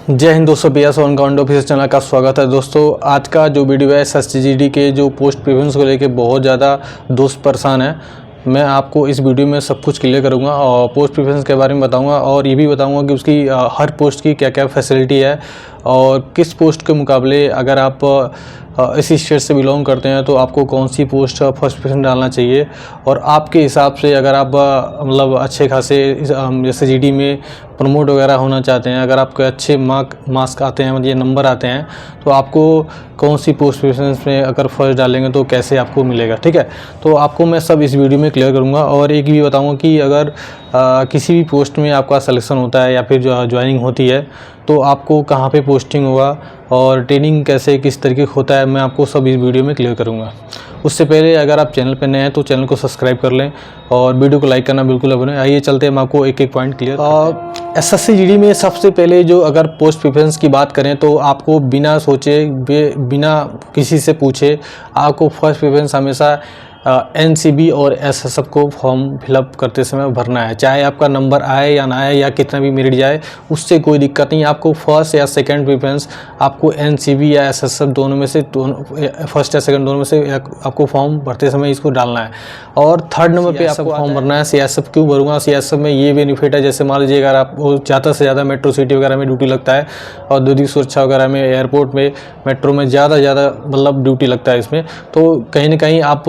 जय हिंद दोस्तों, P S one count office channel का स्वागत है। दोस्तों आज का जो वीडियो है SSGD के जो पोस्ट प्रेफरेंस को लेके बहुत ज़्यादा दोस्त परेशान है। मैं आपको इस वीडियो में सब कुछ क्लियर करूंगा और पोस्ट प्रेफरेंस के बारे में बताऊंगा और ये भी बताऊंगा कि उसकी हर पोस्ट की क्या क्या फैसिलिटी है और किस पोस्ट के मुकाबले अगर आप इसी स्टेट से बिलोंग करते हैं तो आपको कौन सी पोस्ट फर्स्ट प्रेफरेंस डालना चाहिए। और आपके हिसाब से अगर आप मतलब अच्छे खासे जैसे GD में प्रमोट वगैरह होना चाहते हैं, अगर आपके अच्छे मार्क्स आते हैं, मतलब ये नंबर आते हैं, तो आपको कौन सी पोस्ट प्रेफरेंस में अगर फर्स्ट डालेंगे तो कैसे आपको मिलेगा। ठीक है, तो आपको मैं सब इस वीडियो में क्लियर करूंगा और एक भी बताऊंगा कि अगर किसी भी पोस्ट में आपका सिलेक्शन होता है या फिर ज्वाइनिंग होती है तो आपको कहाँ पे पोस्टिंग होगा और ट्रेनिंग कैसे किस तरीके का होता है, मैं आपको सब इस वीडियो में क्लियर करूँगा। उससे पहले अगर आप चैनल पर नए हैं तो चैनल को सब्सक्राइब कर लें और वीडियो को लाइक करना बिल्कुल ना भूलें। आइए चलते हैं, हम आपको एक एक पॉइंट क्लियर। SSGD में सबसे पहले जो अगर पोस्ट प्रेफरेंस की बात करें तो आपको बिना सोचे बिना किसी से पूछे आपको फर्स्ट प्रेफरेंस हमेशा NCB और SSF को फॉर्म फिलअप करते समय भरना है। चाहे आपका नंबर आए या ना आए या कितना भी मेरिट जाए, उससे कोई दिक्कत नहीं। आपको फर्स्ट या सेकंड प्रेफरेंस आपको NCB या SSF दोनों में से फर्स्ट या सेकंड दोनों में से आपको फॉर्म भरते समय इसको डालना है। और थर्ड नंबर पे आपको फॉर्म भरना है। CSF क्यों भरूंगा? CSF में ये बेनिफिट है, जैसे मान लीजिए अगर आप ज़्यादा से ज़्यादा मेट्रो सिटी वगैरह में ड्यूटी लगता है, औद्योगिक सुरक्षा वगैरह में, एयरपोर्ट में, मेट्रो में ज़्यादा मतलब ड्यूटी लगता है इसमें, तो कहीं ना कहीं आप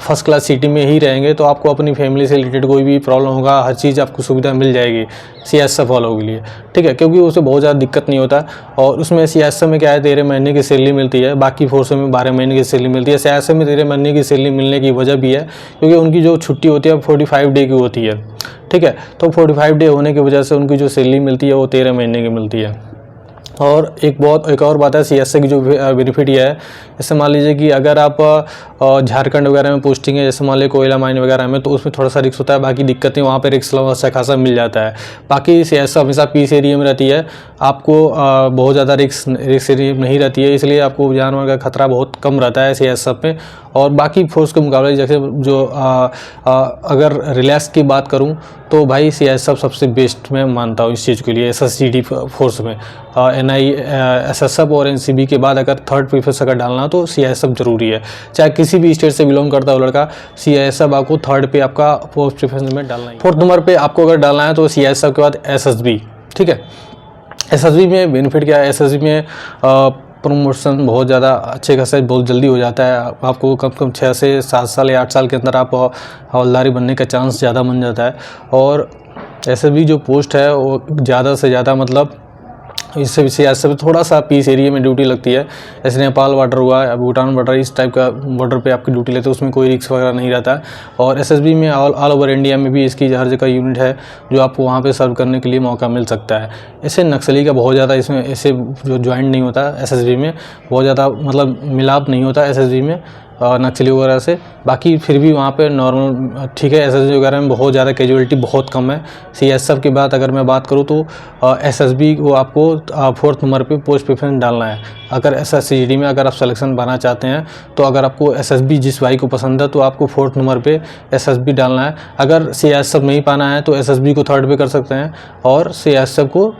फर्स्ट क्लास सिटी में ही रहेंगे तो आपको अपनी फैमिली से रिलेटेड कोई भी प्रॉब्लम होगा, हर चीज़ आपको सुविधा मिल जाएगी CSF वालों के लिए। ठीक है, क्योंकि उससे बहुत ज़्यादा दिक्कत नहीं होता। और उसमें CSF में क्या है, 13 महीने की सैलरी मिलती है, बाकी फोर्स में 12 महीने की सैलरी मिलती है। CSF में 13 महीने की सैलरी मिलने की वजह भी है क्योंकि उनकी जो छुट्टी होती है 45 डे की होती है। ठीक है, तो 45 डे होने की वजह से उनकी जो सैलरी मिलती है वो 13 महीने की मिलती है। और एक और बात है CSF की जो बेनिफिट ये है, जैसे मान लीजिए कि अगर आप झारखंड वगैरह में पोस्टिंग है, जैसे मान लीजिए कोयला माइन वगैरह में, तो उसमें थोड़ा सा रिस्क होता है, बाकी दिक्कत नहीं, वहाँ पे रिस्क अच्छा खासा मिल जाता है। बाकी CSF हमेशा पीस एरिया में रहती है, आपको बहुत ज़्यादा रिस्क एरिया नहीं रहती है, इसलिए आपको जानवर का खतरा बहुत कम रहता है CSF में। और बाकी फोर्स के मुकाबले जैसे जो अगर रिलैक्स की बात करूं तो भाई CSF सबसे बेस्ट मैं मानता हूं इस चीज़ के लिए। SSGD फोर्स में NI SSF और NCB के बाद अगर थर्ड प्रेफरेंस अगर डालना तो CSF ज़रूरी है। चाहे किसी भी स्टेट से बिलोंग करता हो लड़का, CSF आपको थर्ड पे आपका पोस्ट प्रेफरेंस में डालना है। फोर्थ नंबर पे आपको अगर डालना है तो CSF के बाद SSB। ठीक है, SSB में बेनिफिट क्या है? SSB में प्रमोशन बहुत ज़्यादा अच्छे खासे बहुत जल्दी हो जाता है। आपको कम से कम 6 से 7 साल या 8 साल के अंदर आप हवलदारी बनने का चांस ज़्यादा बन जाता है। और SSB जो पोस्ट है वो ज़्यादा से ज़्यादा मतलब इससे CSF थोड़ा सा पीस एरिया में ड्यूटी लगती है, जैसे नेपाल बॉर्डर हुआ, भूटान बॉर्डर, इस टाइप का बॉर्डर पे आपकी ड्यूटी लेते हैं, उसमें कोई रिस्क वगैरह नहीं रहता है। और SSB में ऑल ओवर इंडिया में भी इसकी हर जगह यूनिट है जो आपको वहाँ पे सर्व करने के लिए मौका मिल सकता है। ऐसे नक्सली का बहुत ज़्यादा इसमें ऐसे जो ज्वाइंट नहीं होता SSB में, बहुत ज़्यादा मतलब मिलाप नहीं होता SSB में नक्सली वगैरह से। बाकी फिर भी वहाँ पे नॉर्मल ठीक है। SSB वगैरह में बहुत ज़्यादा कैजुअलिटी बहुत कम है। CSF की बात अगर मैं बात करूँ तो SSB को आपको फोर्थ नंबर पे पोस्ट प्रेफरेंस डालना है। अगर SSGD में अगर आप सिलेक्शन पाना चाहते हैं तो अगर आपको SSB जिस भाई को पसंद है तो आपको फोर्थ नंबर पे SSB डालना है। अगर CSF नहीं पाना है तो SSB को थर्ड पे कर सकते हैं और CSF को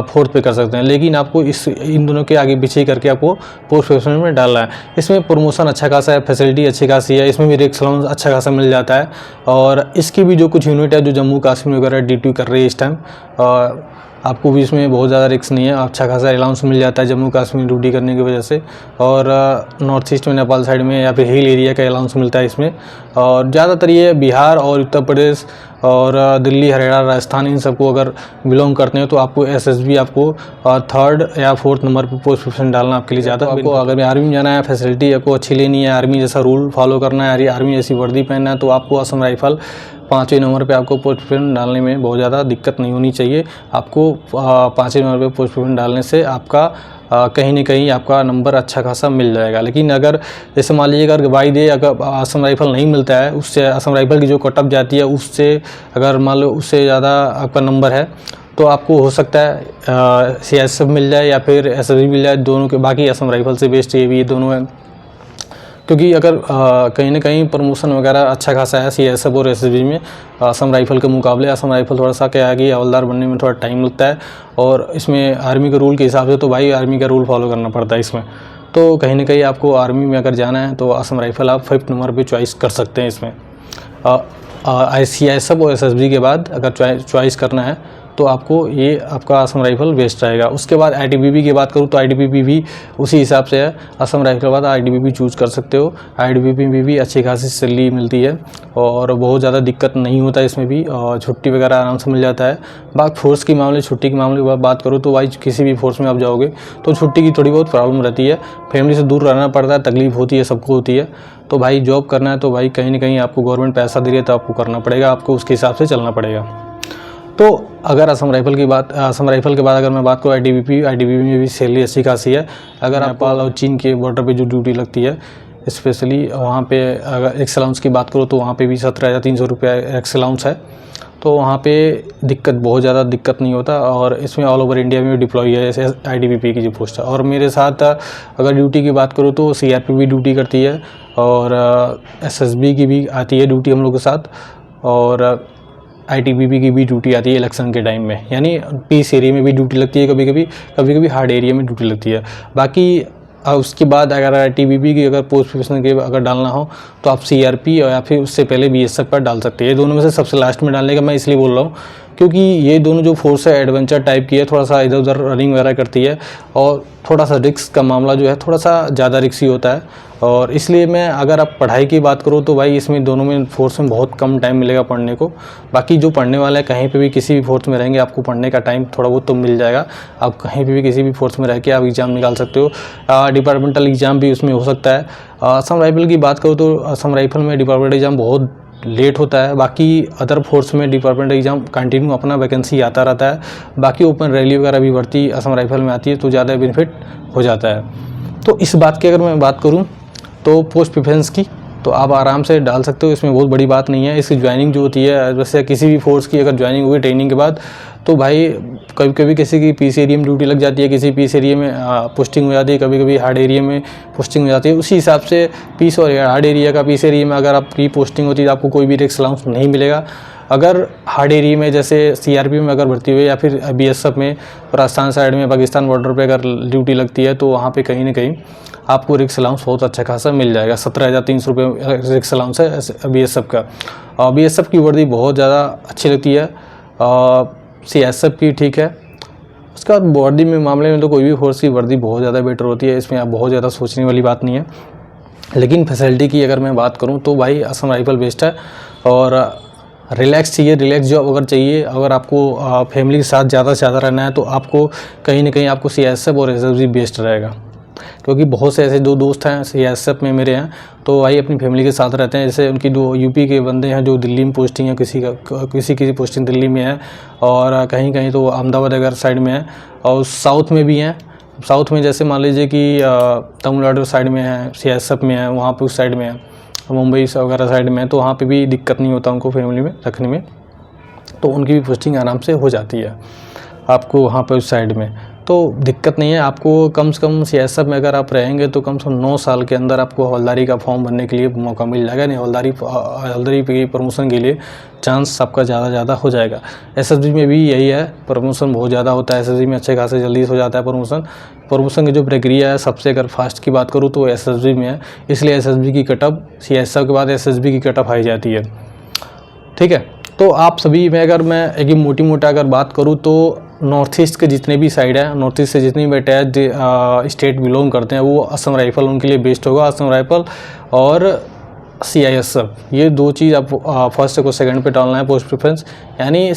फोर्थ पे कर सकते हैं, लेकिन आपको इन दोनों के आगे पीछे करके आपको पोस्ट प्रेफरेंस में डालना है। इसमें प्रमोशन अच्छा खासा है, फैसिलिटी अच्छी खासी है, इसमें भी रिस्क अलाउंस अच्छा खासा मिल जाता है। और इसकी भी जो कुछ यूनिट है जो जम्मू कश्मीर वगैरह ड्यूटी कर रही है इस टाइम, आपको भी इसमें बहुत ज़्यादा रिस्क नहीं है, अच्छा खासा अलाउंस मिल जाता है जम्मू कश्मीर ड्यूटी करने की वजह से। और नॉर्थ ईस्ट में नेपाल साइड में या फिर हिल एरिया का अलाउंस मिलता है इसमें। और ज़्यादातर ये बिहार और उत्तर प्रदेश और दिल्ली, हरियाणा, राजस्थान, इन सबको अगर बिलोंग करते हैं तो आपको SSB आपको थर्ड या फोर्थ नंबर पर पोस्ट प्रेफरेंस डालना आपके लिए ज़्यादा। आपको अगर आर्मी में जाना है, फैसिलिटी आपको अच्छी लेनी है, आर्मी जैसा रूल फॉलो करना है, आर्मी जैसी वर्दी पहनना है, तो आपको असम राइफल 5वें नंबर पे आपको पोस्ट प्रेफरेंस डालने में बहुत ज़्यादा दिक्कत नहीं होनी चाहिए। आपको 5वें नंबर पे पोस्ट प्रेफरेंस डालने से आपका कहीं ना कहीं आपका नंबर अच्छा खासा मिल जाएगा। लेकिन अगर जैसे मान लीजिए अगर बाई डे अगर असम राइफल नहीं मिलता है, उससे असम राइफल की जो कटअप जाती है उससे अगर मान लो उससे ज़्यादा आपका नंबर है तो आपको हो सकता है CSF मिल जाए या फिर SSB मिल जाए, दोनों के। बाकी असम राइफल से बेस्ट ये भी दोनों है। क्योंकि अगर कहीं ना कहीं प्रमोशन वगैरह अच्छा खासा है CSF और SSB में असम राइफल के मुकाबले। असम राइफल थोड़ा सा क्या है कि हवलदार बनने में थोड़ा टाइम लगता है, और इसमें आर्मी के रूल के हिसाब से तो भाई आर्मी का रूल फॉलो करना पड़ता है इसमें। तो कहीं ना कहीं आपको आर्मी में अगर जाना है तो असम राइफल आप 5th नंबर पे चॉइस कर सकते हैं इसमें। CSF और SSB के बाद अगर चॉइस करना है तो आपको ये आपका असम राइफल बेस्ट रहेगा। उसके बाद ITBP की बात करूँ तो ITBP भी उसी हिसाब से है। असम राइफल के बाद ITBP चूज़ कर सकते हो। ITBP में भी अच्छी खासी सैलरी मिलती है और बहुत ज़्यादा दिक्कत नहीं होता है इसमें भी, और छुट्टी वगैरह आराम से मिल जाता है। बात फोर्स के मामले, छुट्टी के मामले की बात करूँ तो भाई किसी भी फोर्स में आप जाओगे तो छुट्टी की थोड़ी बहुत प्रॉब्लम रहती है, फैमिली से दूर रहना पड़ता है, तकलीफ होती है, सबको होती है। तो भाई जॉब करना है तो भाई कहीं ना कहीं आपको गवर्नमेंट पैसा दे रही है तो आपको करना पड़ेगा, आपको उसके हिसाब से चलना पड़ेगा। तो अगर असम राइफल के बाद अगर मैं बात करूँ ITBP में भी सैलरी अच्छी खासी है। अगर नेपाल और चीन के बॉर्डर पे जो ड्यूटी लगती है, स्पेशली वहाँ पे अगर एक्स अलाउंस की बात करूँ तो वहाँ पे भी 17,300 रुपये एक्स अलाउंस है। तो वहाँ पे बहुत ज़्यादा दिक्कत नहीं होता, और इसमें ऑल ओवर इंडिया में डिप्लॉय है ऐसे ITBP की जो पोस्ट है। और मेरे साथ अगर ड्यूटी की बात करूँ तो CRP भी ड्यूटी करती है, और SSB की भी आती है ड्यूटी हम लोग के साथ, और ITBP की भी ड्यूटी आती है इलेक्शन के टाइम में, यानी पीस एरिया में भी ड्यूटी लगती है, कभी कभी हार्ड एरिया में ड्यूटी लगती है। बाकी उसके बाद अगर ITBP की अगर पोस्ट प्रोफेशनल के अगर डालना हो तो आप CRP या फिर उससे पहले BSF पर डाल सकते हैं। ये दोनों में से सबसे लास्ट में डालने का मैं इसलिए बोल रहा हूँ क्योंकि ये दोनों जो फोर्स है एडवेंचर टाइप की है, थोड़ा सा इधर उधर रनिंग वगैरह करती है, और थोड़ा सा रिस्क का मामला जो है थोड़ा सा ज़्यादा रिस्की होता है। और इसलिए मैं अगर आप पढ़ाई की बात करूँ तो भाई इसमें दोनों में फोर्स में बहुत कम टाइम मिलेगा पढ़ने को। बाकी जो पढ़ने वाला है कहीं पे भी किसी भी फोर्स में रहेंगे आपको पढ़ने का टाइम थोड़ा बहुत तो मिल जाएगा। आप कहीं पे भी किसी भी फोर्स में रह के आप एग्ज़ाम निकाल सकते हो। डिपार्टमेंटल एग्ज़ाम भी उसमें हो सकता है। असम राइफल की बात करूँ तो असम राइफल में डिपार्टमेंटल एग्ज़ाम बहुत लेट होता है। बाकी अदर फोर्स में डिपार्टमेंट एग्ज़ाम कंटिन्यू अपना वैकेंसी आता रहता है। बाकी ओपन रैली वगैरह भी भर्ती असम राइफल में आती है तो ज़्यादा बेनिफिट हो जाता है। तो इस बात की अगर मैं बात करूं तो पोस्ट प्रेफरेंस की, तो आप आराम से डाल सकते हो, इसमें बहुत बड़ी बात नहीं है। इसकी ज्वाइनिंग जो होती है, वैसे किसी भी फोर्स की अगर ज्वाइनिंग हुई ट्रेनिंग के बाद तो भाई कभी कभी किसी की पीस एरिया में ड्यूटी लग जाती है, किसी पीस एरिया में पोस्टिंग हो जाती है, कभी कभी हार्ड एरिया में पोस्टिंग हो जाती है। उसी हिसाब से पीस और हार्ड एरिया का, पीस एरिया में अगर आपकी पोस्टिंग होती है तो आपको कोई भी रिस्क अलाउंस नहीं मिलेगा। अगर हार्ड एरिया में जैसे CRP में अगर भर्ती हुई या फिर BSF में राजस्थान साइड में पाकिस्तान बॉर्डर पे अगर ड्यूटी लगती है तो वहाँ पे कहीं ना कहीं आपको रिस्क अलाउंस बहुत अच्छा खासा मिल जाएगा। 17,300 रुपये रिस्क अलाउंस है BSF का। BSF की वर्दी बहुत ज़्यादा अच्छी लगती है, CSF की ठीक है। उसके बाद वर्दी में मामले में तो कोई भी फोर्स की वर्दी बहुत ज़्यादा बेटर होती है, इसमें आप बहुत ज़्यादा सोचने वाली बात नहीं है। लेकिन फैसिलिटी की अगर मैं बात करूँ तो भाई असम राइफल बेस्ट है। और रिलैक्स चाहिए, रिलैक्स जॉब अगर चाहिए, अगर आपको फैमिली के साथ ज़्यादा से ज़्यादा रहना है तो आपको कहीं ना कहीं आपको CSF और SSB बेस्ट रहेगा। क्योंकि बहुत से ऐसे दो दोस्त हैं CSF में मेरे हैं तो भाई अपनी फैमिली के साथ रहते हैं। जैसे उनकी 2 UP के बंदे हैं जो दिल्ली में पोस्टिंग है, किसी की पोस्टिंग दिल्ली में है, और कहीं कहीं तो अहमदाबाद अगर साइड में है, और साउथ में भी हैं। साउथ में जैसे मान लीजिए कि तमिलनाडु साइड में है, CSF में है, वहाँ पर उस साइड में है, मुंबई वगैरह साइड में है, तो वहाँ पे भी दिक्कत नहीं होता उनको फैमिली में रखने में, तो उनकी भी पोस्टिंग आराम से हो जाती है आपको वहाँ पे उस साइड में, तो दिक्कत नहीं है। आपको कम से कम CSF में अगर आप रहेंगे तो कम से कम 9 साल के अंदर आपको हवलदारी का फॉर्म भरने के लिए मौका मिल जाएगा। नहीं, हवलदारी की प्रमोशन के लिए चांस आपका ज़्यादा हो जाएगा। SSB में भी यही है, प्रमोशन बहुत ज़्यादा होता है। SSB में अच्छे खासे जल्दी हो जाता है प्रमोशन की जो प्रक्रिया है सबसे अगर फास्ट की बात करूँ तो SSB में है, इसलिए SSB की कटअप CSF के बाद SSB की कटअप हाई जाती है। ठीक है, तो आप सभी में अगर मैं एक मोटी मोटा अगर बात करूँ तो नॉर्थ ईस्ट के जितने भी साइड है, नॉर्थ ईस्ट से जितनी भी अटैच स्टेट बिलोंग करते हैं वो असम राइफल उनके लिए बेस्ट होगा। असम राइफल और CISF, ये 2 चीज़ आप फर्स्ट को सेकंड पे डालना है पोस्ट प्रेफरेंस, यानी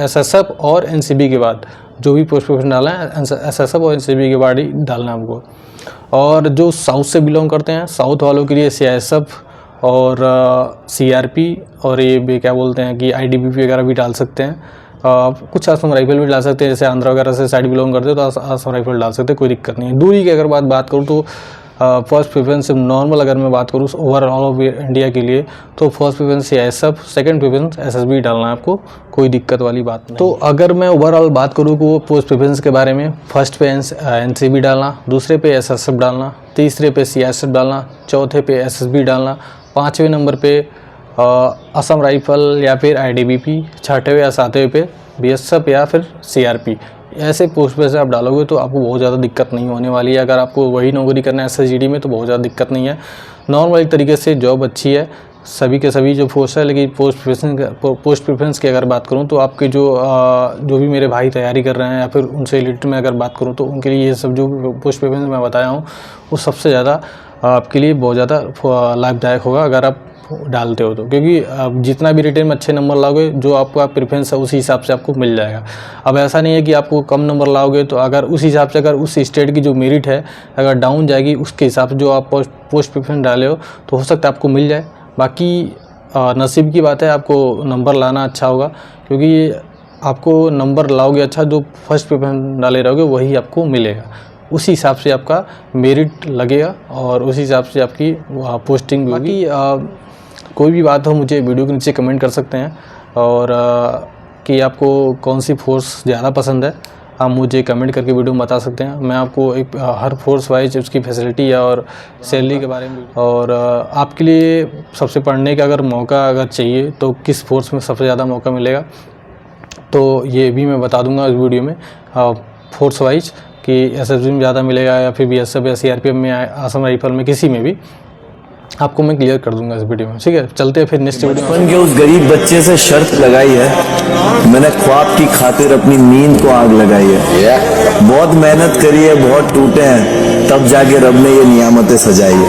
SSF और NCB के बाद जो भी पोस्ट प्रेफरेंस डालना है SSF और NCB के बाद ही डालना है हमको। और जो साउथ से बिलोंग करते हैं, साउथ वालों के लिए CISF और CRP और ये क्या बोलते हैं कि ITBP वगैरह भी डाल सकते हैं। कुछ असम राइफल भी डाल सकते हैं, जैसे आंध्रा वगैरह से साइड बिलोंग करते हो तो असम राइफल डाल सकते हैं, कोई दिक्कत नहीं है। दूरी की अगर बात करूँ तो फर्स्ट प्रेफरेंस नॉर्मल अगर मैं बात करूँ ओवरऑल ऑफ इंडिया के लिए तो first preference CISF, second preference SSB डालना है आपको, कोई दिक्कत वाली बात नहीं। तो अगर मैं ओवरऑल बात करूँ कि वो पोस्ट प्रेफरेंस के बारे में, फर्स्ट पे NCB डालना, दूसरे पे SSF डालना, तीसरे पे CISF डालना, चौथे पे SSB डालना, पाँचवें नंबर पे असम राइफल या फिर ITBP, छठवें या सातवें पे BSF या फिर CRP। ऐसे पोस्ट पे से आप डालोगे तो आपको बहुत ज़्यादा दिक्कत नहीं होने वाली है। अगर आपको वही नौकरी करना है SSGD में तो बहुत ज़्यादा दिक्कत नहीं है। नॉर्मल एक तरीके से जॉब अच्छी है, सभी के सभी जो पोस्ट है। लेकिन पोस्ट प्रेफरेंस की अगर बात करूं तो आपके जो भी मेरे भाई तैयारी कर रहे हैं या फिर उनसे रिलेटेड मैं अगर बात करूं तो उनके लिए ये सब जो पोस्ट प्रेफरेंस मैं बताया हूं वो सबसे ज़्यादा आपके लिए बहुत ज़्यादा लाभदायक होगा अगर आप डालते हो तो, क्योंकि जितना भी रिटेन में अच्छे नंबर लाओगे जो आपका प्रेफरेंस है उसी हिसाब से आपको मिल जाएगा। अब ऐसा नहीं है कि आपको कम नंबर लाओगे तो अगर उस हिसाब से अगर उस स्टेट की जो मेरिट है अगर डाउन जाएगी उसके हिसाब से जो आप पोस्ट प्रेफरेंस डाले हो तो हो सकता है आपको मिल जाए। बाकी नसीब की बात है, आपको नंबर लाना अच्छा होगा, क्योंकि आपको नंबर लाओगे अच्छा, जो फर्स्ट प्रेफरेंस डाले रहोगे वही आपको मिलेगा, उसी हिसाब से आपका मेरिट लगेगा और उसी हिसाब से आपकी पोस्टिंग भी होगी। कोई भी बात हो मुझे वीडियो के नीचे कमेंट कर सकते हैं, और कि आपको कौन सी फोर्स ज़्यादा पसंद है आप मुझे कमेंट करके वीडियो में बता सकते हैं। मैं आपको एक हर फोर्स वाइज उसकी फैसिलिटी और सैलरी के बारे में, और आपके लिए सबसे पढ़ने का अगर मौका अगर चाहिए तो किस फोर्स में सबसे ज़्यादा मौका मिलेगा तो ये भी मैं बता दूंगा इस वीडियो में फोर्स वाइज कि SSB में ज़्यादा मिलेगा या फिर BSF या CRPF में, असम राइफल में, किसी में भी आपको मैं क्लियर कर दूंगा इस वीडियो में। ठीक है, चलते हैं फिर नेक्स्ट वीडियो में। बचपन के उस गरीब बच्चे से शर्त लगाई है, मैंने ख्वाब की खातिर अपनी नींद को आग लगाई है। बहुत मेहनत करी है, बहुत टूटे हैं, तब जाके रब ने ये नियामतें सजाई है।